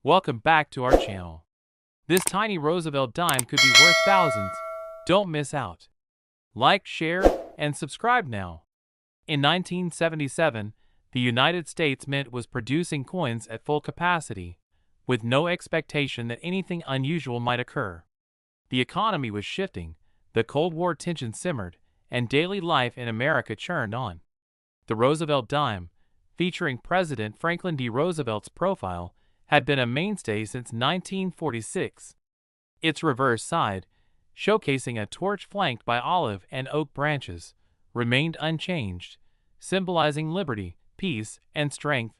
Welcome back to our channel. This tiny Roosevelt dime could be worth thousands. Don't miss out. Like, share, and subscribe now. In 1977, the United States Mint was producing coins at full capacity, with no expectation that anything unusual might occur. The economy was shifting, the Cold War tension simmered, and daily life in America churned on. The Roosevelt Dime, featuring President Franklin D. Roosevelt's profile, had been a mainstay since 1946. Its reverse side, showcasing a torch flanked by olive and oak branches, remained unchanged, symbolizing liberty, peace, and strength.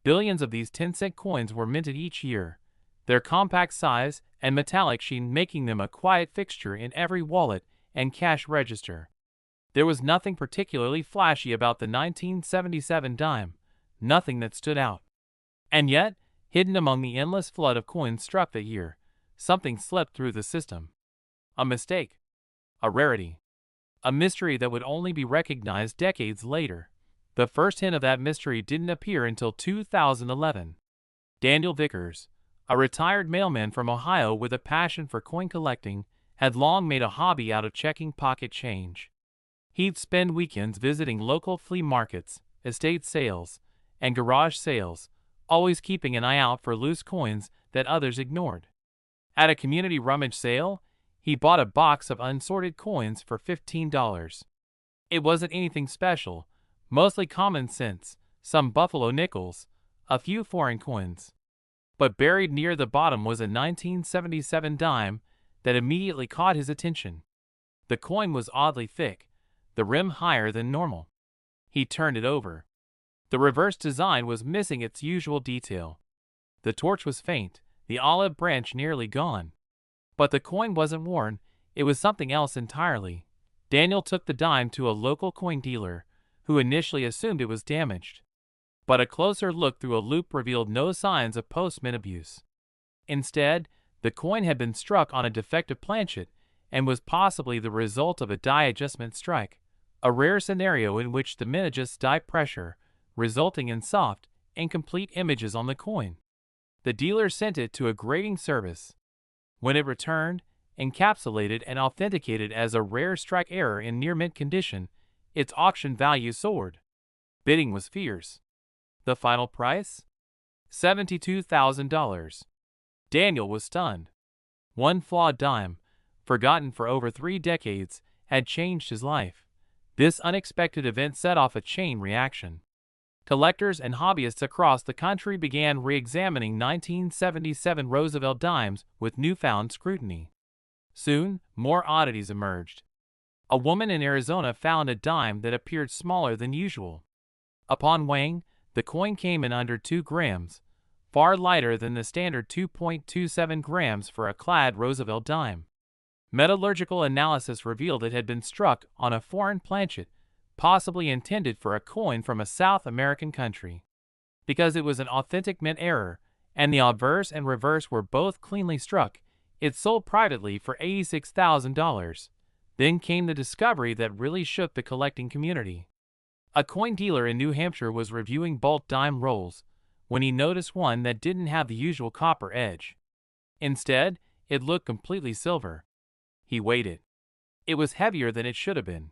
Billions of these 10-cent coins were minted each year, their compact size and metallic sheen making them a quiet fixture in every wallet and cash register. There was nothing particularly flashy about the 1977 dime, nothing that stood out. And yet, hidden among the endless flood of coins struck that year, something slipped through the system. A mistake. A rarity. A mystery that would only be recognized decades later. The first hint of that mystery didn't appear until 2011. Daniel Vickers, a retired mailman from Ohio with a passion for coin collecting, had long made a hobby out of checking pocket change. He'd spend weekends visiting local flea markets, estate sales, and garage sales, always keeping an eye out for loose coins that others ignored. At a community rummage sale, he bought a box of unsorted coins for $15. It wasn't anything special, mostly common sense, some buffalo nickels, a few foreign coins. But buried near the bottom was a 1977 dime that immediately caught his attention. The coin was oddly thick, the rim higher than normal. He turned it over. The reverse design was missing its usual detail. The torch was faint, the olive branch nearly gone. But the coin wasn't worn, it was something else entirely. Daniel took the dime to a local coin dealer, who initially assumed it was damaged. But a closer look through a loop revealed no signs of post-mint abuse. Instead, the coin had been struck on a defective planchet and was possibly the result of a die adjustment strike, a rare scenario in which the mint adjusts die pressure, resulting in soft, incomplete images on the coin. The dealer sent it to a grading service. When it returned, encapsulated and authenticated as a rare strike error in near-mint condition, its auction value soared. Bidding was fierce. The final price? $72,000. Daniel was stunned. One flawed dime, forgotten for over 3 decades, had changed his life. This unexpected event set off a chain reaction. Collectors and hobbyists across the country began re-examining 1977 Roosevelt dimes with newfound scrutiny. Soon, more oddities emerged. A woman in Arizona found a dime that appeared smaller than usual. Upon weighing, the coin came in under 2 grams, far lighter than the standard 2.27 grams for a clad Roosevelt dime. Metallurgical analysis revealed it had been struck on a foreign planchet, possibly intended for a coin from a South American country. Because it was an authentic mint error, and the obverse and reverse were both cleanly struck, it sold privately for $86,000. Then came the discovery that really shook the collecting community. A coin dealer in New Hampshire was reviewing bulk dime rolls when he noticed one that didn't have the usual copper edge. Instead, it looked completely silver. He weighed it. It was heavier than it should have been.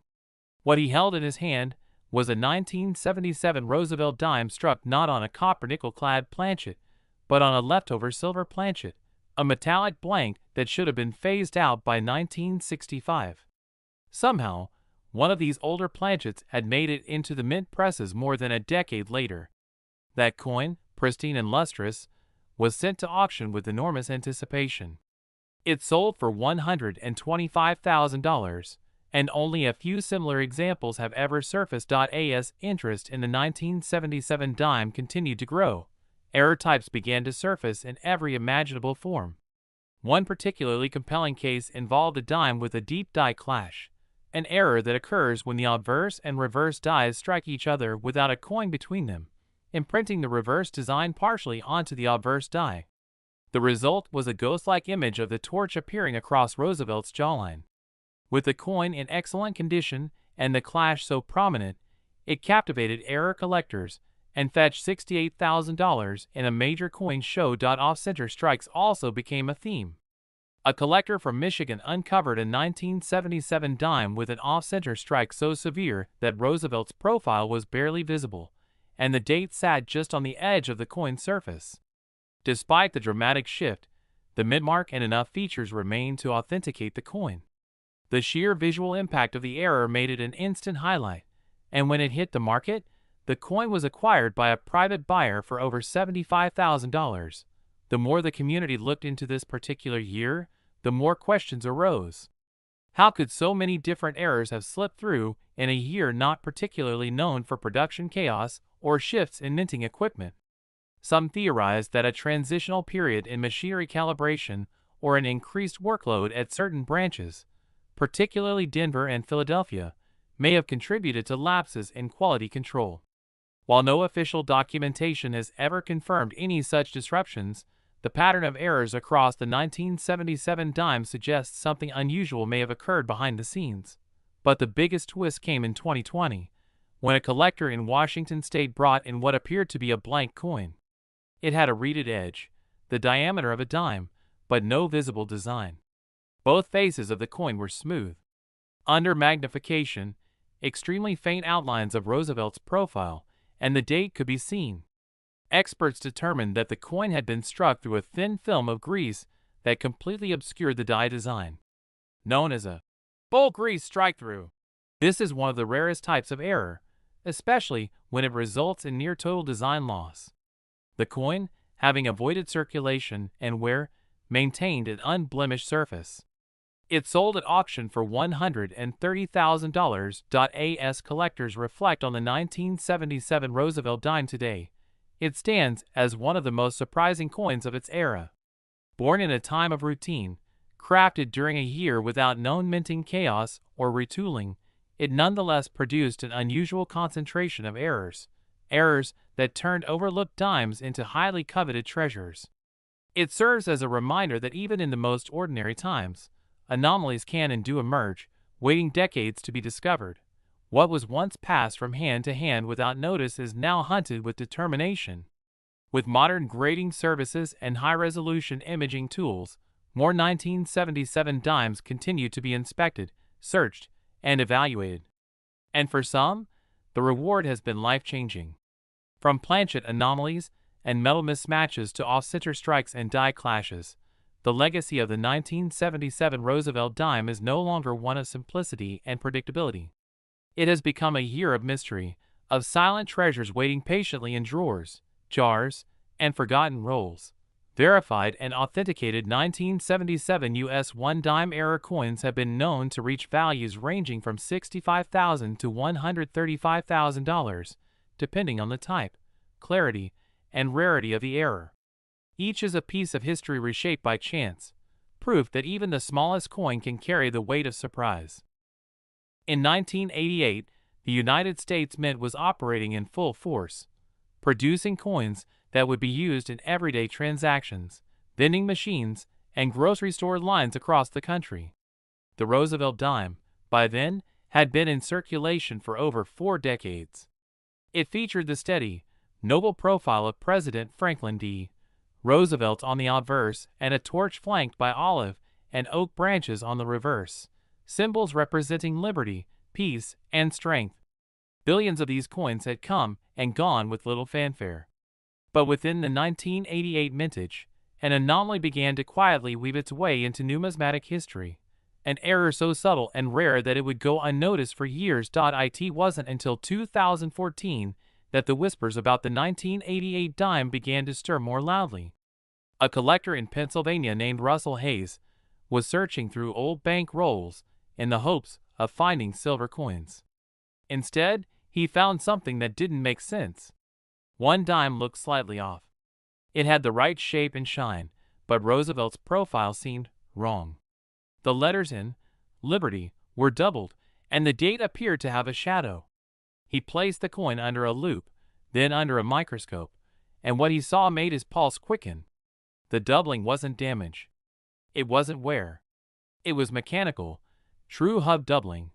What he held in his hand was a 1977 Roosevelt dime struck not on a copper nickel-clad planchet, but on a leftover silver planchet, a metallic blank that should have been phased out by 1965. Somehow, one of these older planchets had made it into the mint presses more than a decade later. That coin, pristine and lustrous, was sent to auction with enormous anticipation. It sold for $125,000, and only a few similar examples have ever surfaced. As interest in the 1977 dime continued to grow, error types began to surface in every imaginable form. One particularly compelling case involved a dime with a deep die clash, an error that occurs when the obverse and reverse dies strike each other without a coin between them, imprinting the reverse design partially onto the obverse die. The result was a ghost-like image of the torch appearing across Roosevelt's jawline. With the coin in excellent condition and the clash so prominent, it captivated error collectors and fetched $68,000 in a major coin show. Off-center strikes also became a theme. A collector from Michigan uncovered a 1977 dime with an off-center strike so severe that Roosevelt's profile was barely visible, and the date sat just on the edge of the coin's surface. Despite the dramatic shift, the midmark and enough features remained to authenticate the coin. The sheer visual impact of the error made it an instant highlight, and when it hit the market, the coin was acquired by a private buyer for over $75,000. The more the community looked into this particular year, the more questions arose. How could so many different errors have slipped through in a year not particularly known for production chaos or shifts in minting equipment? Some theorized that a transitional period in machinery calibration or an increased workload at certain branches, particularly Denver and Philadelphia, may have contributed to lapses in quality control. While no official documentation has ever confirmed any such disruptions, the pattern of errors across the 1977 dime suggests something unusual may have occurred behind the scenes. But the biggest twist came in 2020, when a collector in Washington state brought in what appeared to be a blank coin. It had a reeded edge, the diameter of a dime, but no visible design. Both faces of the coin were smooth. Under magnification, extremely faint outlines of Roosevelt's profile and the date could be seen. Experts determined that the coin had been struck through a thin film of grease that completely obscured the die design. Known as a bowl grease strike-through, this is one of the rarest types of error, especially when it results in near-total design loss. The coin, having avoided circulation and wear, maintained an unblemished surface. It sold at auction for $130,000. As collectors reflect on the 1977 Roosevelt dime today, it stands as one of the most surprising coins of its era. Born in a time of routine, crafted during a year without known minting chaos or retooling, it nonetheless produced an unusual concentration of errors that turned overlooked dimes into highly coveted treasures. It serves as a reminder that even in the most ordinary times, anomalies can and do emerge, waiting decades to be discovered. What was once passed from hand to hand without notice is now hunted with determination. With modern grading services and high-resolution imaging tools, more 1977 dimes continue to be inspected, searched, and evaluated. And for some, the reward has been life-changing. From planchet anomalies and metal mismatches to off-center strikes and die clashes, the legacy of the 1977 Roosevelt dime is no longer one of simplicity and predictability. It has become a year of mystery, of silent treasures waiting patiently in drawers, jars, and forgotten rolls. Verified and authenticated 1977 US 1 dime error coins have been known to reach values ranging from $65,000 to $135,000, depending on the type, clarity, and rarity of the error. Each is a piece of history reshaped by chance, proof that even the smallest coin can carry the weight of surprise. In 1988, the United States Mint was operating in full force, producing coins that would be used in everyday transactions, vending machines, and grocery store lines across the country. The Roosevelt dime, by then, had been in circulation for over 4 decades. It featured the steady, noble profile of President Franklin D. Roosevelt on the obverse and a torch flanked by olive and oak branches on the reverse, symbols representing liberty, peace, and strength. Billions of these coins had come and gone with little fanfare. But within the 1988 mintage, an anomaly began to quietly weave its way into numismatic history, an error so subtle and rare that it would go unnoticed for years. It wasn't until 2014 that the whispers about the 1988 dime began to stir more loudly. A collector in Pennsylvania named Russell Hayes was searching through old bank rolls in the hopes of finding silver coins. Instead, he found something that didn't make sense. One dime looked slightly off. It had the right shape and shine, but Roosevelt's profile seemed wrong. The letters in Liberty were doubled, and the date appeared to have a shadow. He placed the coin under a loupe, then under a microscope, and what he saw made his pulse quicken. The doubling wasn't damage. It wasn't wear. It was mechanical, true hub doubling.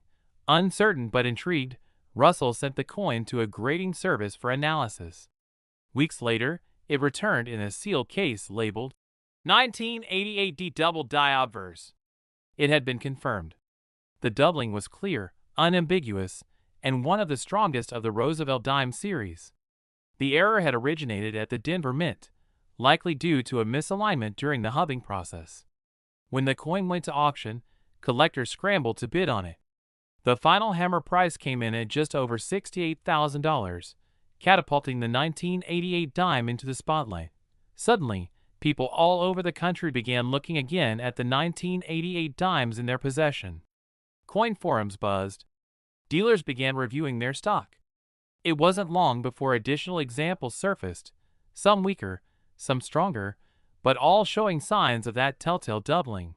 Uncertain but intrigued, Russell sent the coin to a grading service for analysis. Weeks later, it returned in a sealed case labeled 1988D Double Die Obverse. It had been confirmed. The doubling was clear, unambiguous, and one of the strongest of the Roosevelt Dime series. The error had originated at the Denver Mint, likely due to a misalignment during the hubbing process. When the coin went to auction, collectors scrambled to bid on it. The final hammer price came in at just over $68,000, catapulting the 1988 dime into the spotlight. Suddenly, people all over the country began looking again at the 1988 dimes in their possession. Coin forums buzzed. Dealers began reviewing their stock. It wasn't long before additional examples surfaced, some weaker, some stronger, but all showing signs of that telltale doubling.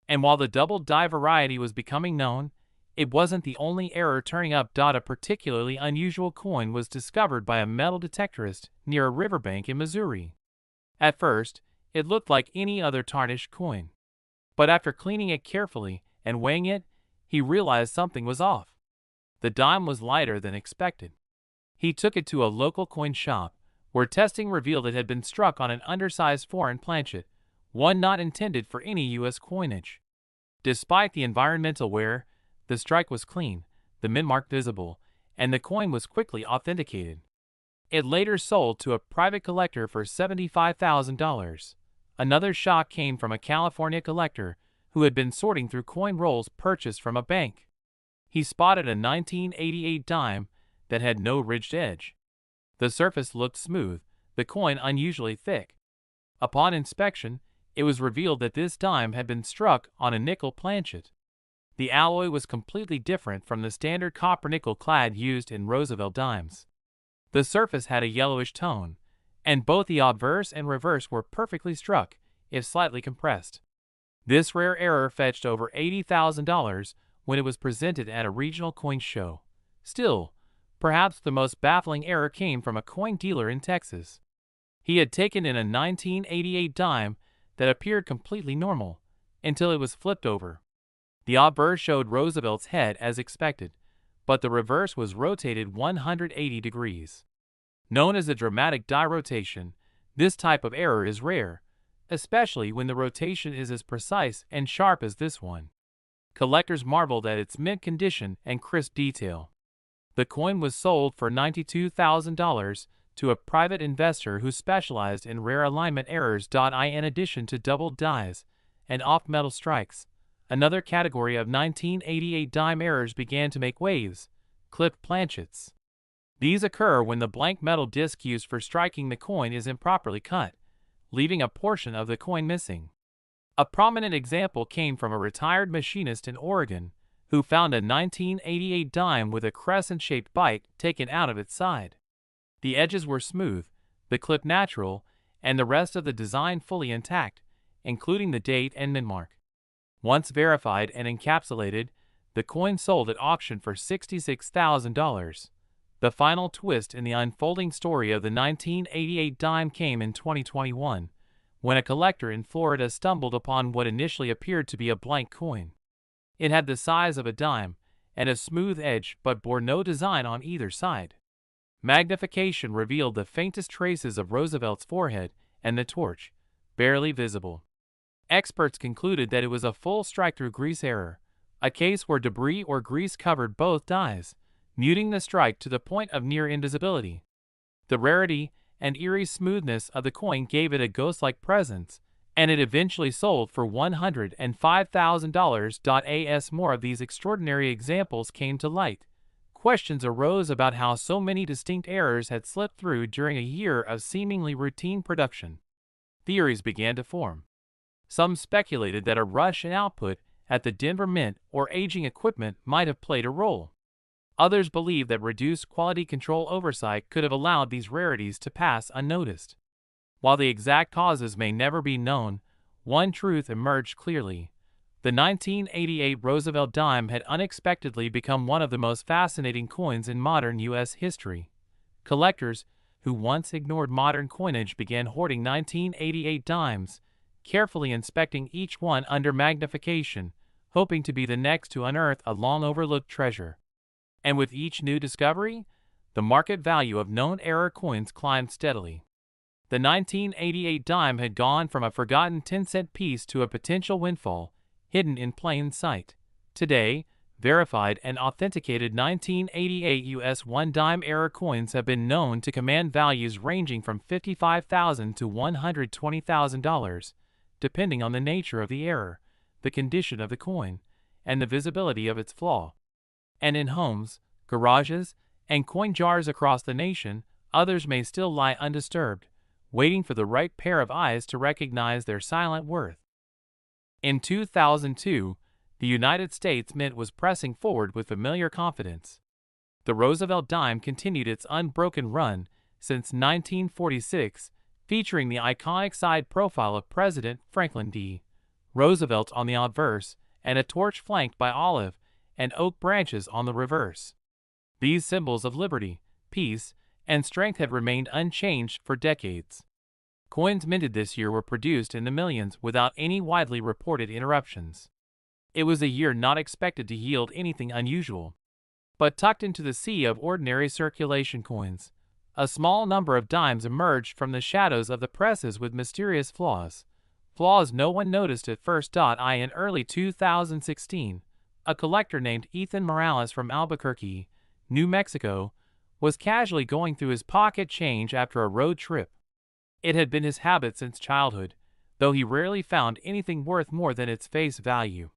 And while the double die variety was becoming known, it wasn't the only error turning up. A particularly unusual coin was discovered by a metal detectorist near a riverbank in Missouri. At first, it looked like any other tarnished coin. But after cleaning it carefully and weighing it, he realized something was off. The dime was lighter than expected. He took it to a local coin shop, where testing revealed it had been struck on an undersized foreign planchet, one not intended for any U.S. coinage. Despite the environmental wear, the strike was clean, the mint mark visible, and the coin was quickly authenticated. It later sold to a private collector for $75,000. Another shock came from a California collector who had been sorting through coin rolls purchased from a bank. He spotted a 1988 dime that had no ridged edge. The surface looked smooth, the coin unusually thick. Upon inspection, it was revealed that this dime had been struck on a nickel planchet. The alloy was completely different from the standard copper-nickel clad used in Roosevelt dimes. The surface had a yellowish tone, and both the obverse and reverse were perfectly struck, if slightly compressed. This rare error fetched over $80,000 when it was presented at a regional coin show. Still, perhaps the most baffling error came from a coin dealer in Texas. He had taken in a 1988 dime that appeared completely normal, until it was flipped over. The obverse showed Roosevelt's head as expected, but the reverse was rotated 180 degrees. Known as a dramatic die rotation, this type of error is rare, especially when the rotation is as precise and sharp as this one. Collectors marveled at its mint condition and crisp detail. The coin was sold for $92,000 to a private investor who specialized in rare alignment errors. In addition to doubled dies and off-metal strikes, another category of 1988 dime errors began to make waves: clipped planchets. These occur when the blank metal disc used for striking the coin is improperly cut, leaving a portion of the coin missing. A prominent example came from a retired machinist in Oregon who found a 1988 dime with a crescent-shaped bite taken out of its side. The edges were smooth, the clip natural, and the rest of the design fully intact, including the date and mint mark. Once verified and encapsulated, the coin sold at auction for $66,000. The final twist in the unfolding story of the 1988 dime came in 2021, when a collector in Florida stumbled upon what initially appeared to be a blank coin. It had the size of a dime and a smooth edge but bore no design on either side. Magnification revealed the faintest traces of Roosevelt's forehead and the torch, barely visible. Experts concluded that it was a full strike-through grease error, a case where debris or grease covered both dies, muting the strike to the point of near invisibility. The rarity and eerie smoothness of the coin gave it a ghost-like presence, and it eventually sold for $105,000. As more of these extraordinary examples came to light, questions arose about how so many distinct errors had slipped through during a year of seemingly routine production. Theories began to form. Some speculated that a rush in output at the Denver Mint or aging equipment might have played a role. Others believed that reduced quality control oversight could have allowed these rarities to pass unnoticed. While the exact causes may never be known, one truth emerged clearly. The 1988 Roosevelt dime had unexpectedly become one of the most fascinating coins in modern U.S. history. Collectors, who once ignored modern coinage, began hoarding 1988 dimes, carefully inspecting each one under magnification, hoping to be the next to unearth a long-overlooked treasure. And with each new discovery, the market value of known era coins climbed steadily. The 1988 dime had gone from a forgotten 10-cent piece to a potential windfall, hidden in plain sight. Today, verified and authenticated 1988 US 1 dime era coins have been known to command values ranging from $55,000 to $120,000, depending on the nature of the error, the condition of the coin, and the visibility of its flaw. And in homes, garages, and coin jars across the nation, others may still lie undisturbed, waiting for the right pair of eyes to recognize their silent worth. In 2002, the United States Mint was pressing forward with familiar confidence. The Roosevelt Dime continued its unbroken run since 1946, featuring the iconic side profile of President Franklin D. Roosevelt on the obverse and a torch flanked by olive and oak branches on the reverse. These symbols of liberty, peace, and strength had remained unchanged for decades. Coins minted this year were produced in the millions without any widely reported interruptions. It was a year not expected to yield anything unusual. But tucked into the sea of ordinary circulation coins, a small number of dimes emerged from the shadows of the presses with mysterious flaws. Flaws no one noticed at first. In early 2016, a collector named Ethan Morales from Albuquerque, New Mexico, was casually going through his pocket change after a road trip. It had been his habit since childhood, though he rarely found anything worth more than its face value.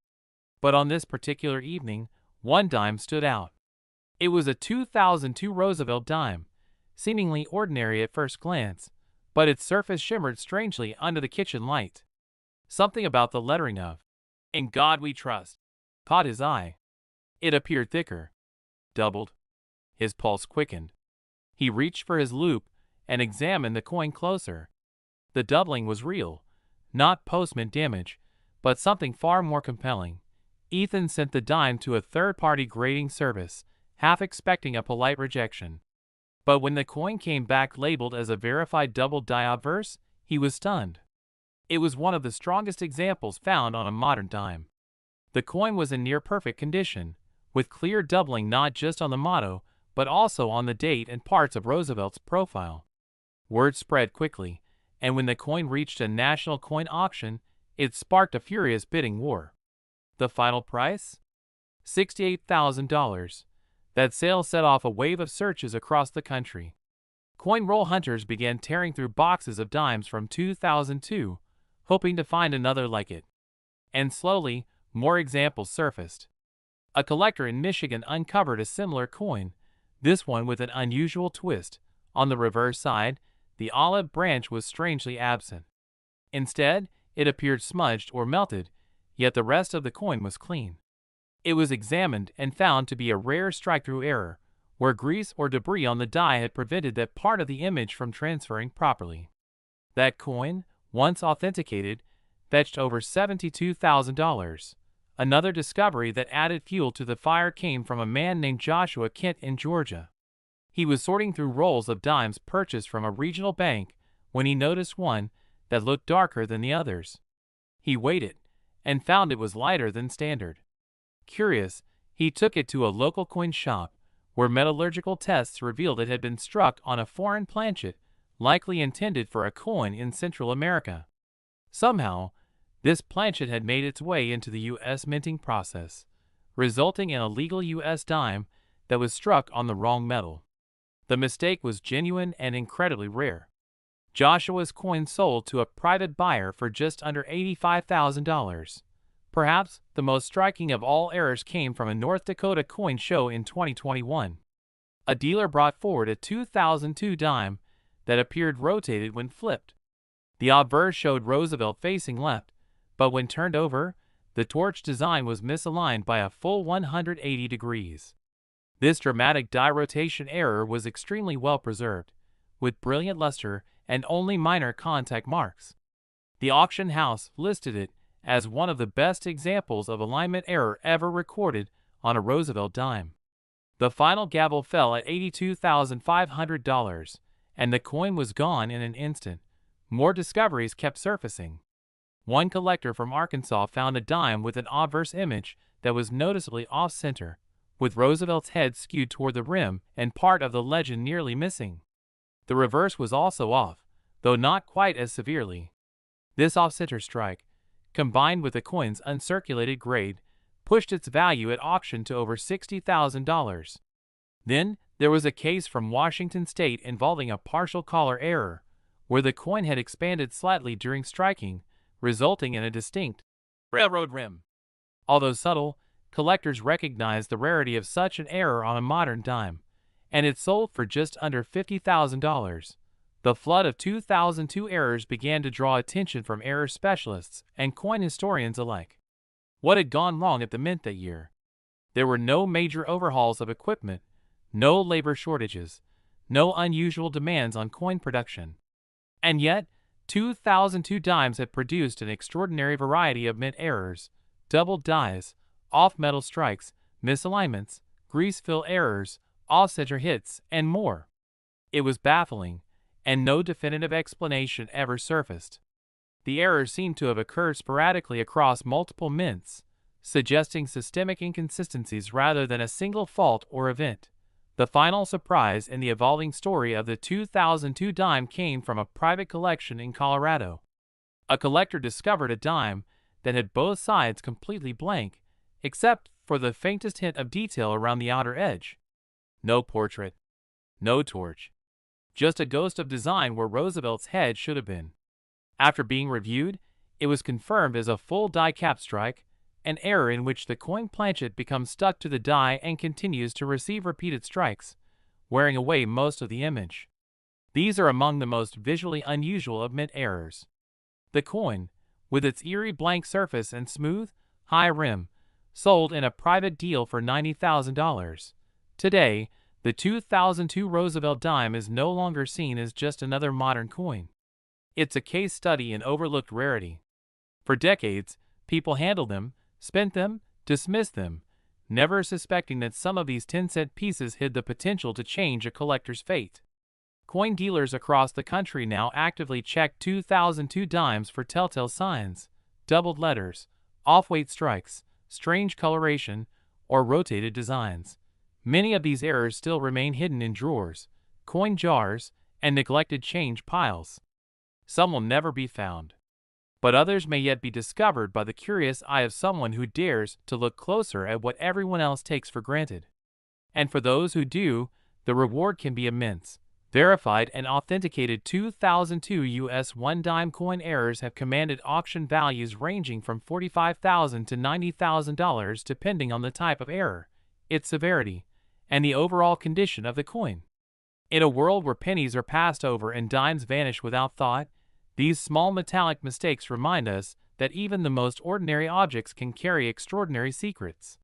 But on this particular evening, one dime stood out. It was a 2002 Roosevelt dime, seemingly ordinary at first glance, but its surface shimmered strangely under the kitchen light. Something about the lettering of "In God We Trust" caught his eye. It appeared thicker, doubled. His pulse quickened. He reached for his loupe and examined the coin closer. The doubling was real, not postmint damage, but something far more compelling. Ethan sent the dime to a third-party grading service, half expecting a polite rejection. But when the coin came back labeled as a verified double die obverse, he was stunned. It was one of the strongest examples found on a modern dime. The coin was in near-perfect condition, with clear doubling not just on the motto, but also on the date and parts of Roosevelt's profile. Word spread quickly, and when the coin reached a national coin auction, it sparked a furious bidding war. The final price? $68,000. That sale set off a wave of searches across the country. Coin roll hunters began tearing through boxes of dimes from 2002, hoping to find another like it. And slowly, more examples surfaced. A collector in Michigan uncovered a similar coin, this one with an unusual twist. On the reverse side, the olive branch was strangely absent. Instead, it appeared smudged or melted, yet the rest of the coin was clean. It was examined and found to be a rare strike-through error, where grease or debris on the die had prevented that part of the image from transferring properly. That coin, once authenticated, fetched over $72,000. Another discovery that added fuel to the fire came from a man named Joshua Kent in Georgia. He was sorting through rolls of dimes purchased from a regional bank when he noticed one that looked darker than the others. He weighed it and found it was lighter than standard. Curious, he took it to a local coin shop, where metallurgical tests revealed it had been struck on a foreign planchet, likely intended for a coin in Central America. Somehow, this planchet had made its way into the U.S. minting process, resulting in a legal U.S. dime that was struck on the wrong metal. The mistake was genuine and incredibly rare. Joshua's coin sold to a private buyer for just under $85,000. Perhaps the most striking of all errors came from a North Dakota coin show in 2021. A dealer brought forward a 2002 dime that appeared rotated when flipped. The obverse showed Roosevelt facing left, but when turned over, the torch design was misaligned by a full 180 degrees. This dramatic die rotation error was extremely well preserved, with brilliant luster and only minor contact marks. The auction house listed it as one of the best examples of alignment error ever recorded on a Roosevelt dime. The final gavel fell at $82,500, and the coin was gone in an instant. More discoveries kept surfacing. One collector from Arkansas found a dime with an obverse image that was noticeably off-center, with Roosevelt's head skewed toward the rim and part of the legend nearly missing. The reverse was also off, though not quite as severely. This off-center strike, combined with the coin's uncirculated grade, pushed its value at auction to over $60,000. Then, there was a case from Washington State involving a partial color error, where the coin had expanded slightly during striking, resulting in a distinct railroad rim. Although subtle, collectors recognized the rarity of such an error on a modern dime, and it sold for just under $50,000. The flood of 2002 errors began to draw attention from error specialists and coin historians alike. What had gone wrong at the mint that year? There were no major overhauls of equipment, no labor shortages, no unusual demands on coin production. And yet, 2002 dimes had produced an extraordinary variety of mint errors, doubled dies, off-metal strikes, misalignments, grease fill errors, off-center hits, and more. It was baffling, and no definitive explanation ever surfaced. The errors seemed to have occurred sporadically across multiple mints, suggesting systemic inconsistencies rather than a single fault or event. The final surprise in the evolving story of the 2002 dime came from a private collection in Colorado. A collector discovered a dime that had both sides completely blank, except for the faintest hint of detail around the outer edge. No portrait, no torch, just a ghost of design where Roosevelt's head should have been. After being reviewed, it was confirmed as a full die cap strike, an error in which the coin planchet becomes stuck to the die and continues to receive repeated strikes, wearing away most of the image. These are among the most visually unusual of mint errors. The coin, with its eerie blank surface and smooth, high rim, sold in a private deal for $90,000. Today, the 2002 Roosevelt Dime is no longer seen as just another modern coin. It's a case study in overlooked rarity. For decades, people handled them, spent them, dismissed them, never suspecting that some of these 10-cent pieces hid the potential to change a collector's fate. Coin dealers across the country now actively check 2002 dimes for telltale signs, doubled letters, off-weight strikes, strange coloration, or rotated designs. Many of these errors still remain hidden in drawers, coin jars, and neglected change piles. Some will never be found, but others may yet be discovered by the curious eye of someone who dares to look closer at what everyone else takes for granted. And for those who do, the reward can be immense. Verified and authenticated 2002 US 1 dime coin errors have commanded auction values ranging from $45,000 to $90,000 depending on the type of error, its severity, and the overall condition of the coin. In a world where pennies are passed over and dimes vanish without thought, these small metallic mistakes remind us that even the most ordinary objects can carry extraordinary secrets.